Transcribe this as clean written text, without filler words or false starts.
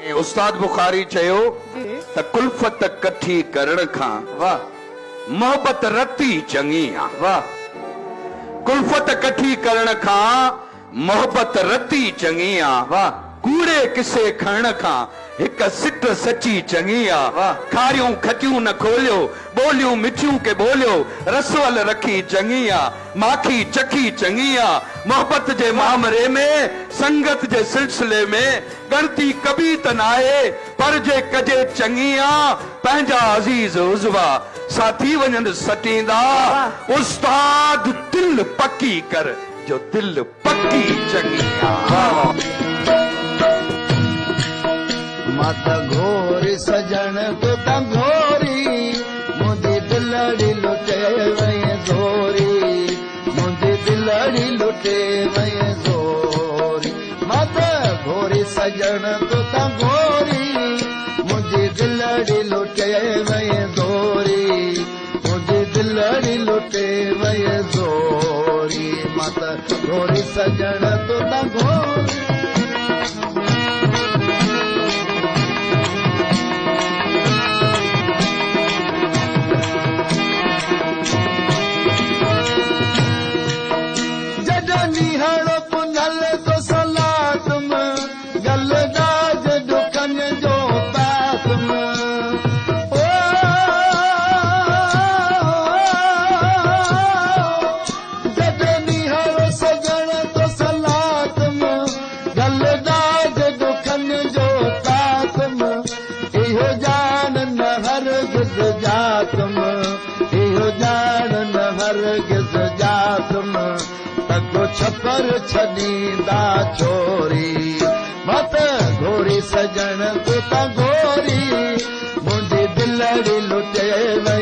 उस्ताद बुखारी चयो त कुल्फत कठी करण खां वाह मोहब्बत रती चङी आ। वाह कुल्फत कठी करण खां मोहब्बत रती चङी आ। वाह कूड़े किसे खणण खां हिक सिट सची चङी आ। वाह खारियूं खटियूं न खोलियो बोलियूं मिठियूं के बोलियो रसवल रखी चङी आ। माखी चखी चङी आ। मोहब्बत जे मामरे में संगत जे सिलसिले में गणती कभी त नाहे पर जे कजे चङी आ। पंहिंजा अज़ीज़ उज़वा साथी वञनि सटींदा उस्ताद दिल पकी कर जो दिल पकी चङी आ। मत घोरी सजन तो घोरी मुझे दिलड़ी लुटे वही जोरी मुझे दिलड़ी लुटे वही जोरी मत घोरी सजन तो घोरी मुझे दिलड़ी लुटे वही जोरी मुझे दिलड़ी लुटे वही जोरी मत घोरी सजन तो घोरी छपर छॾींदा छोरी मत घोरी सजन तो घोरी मुंहिंजी दिलड़ी लुटे वई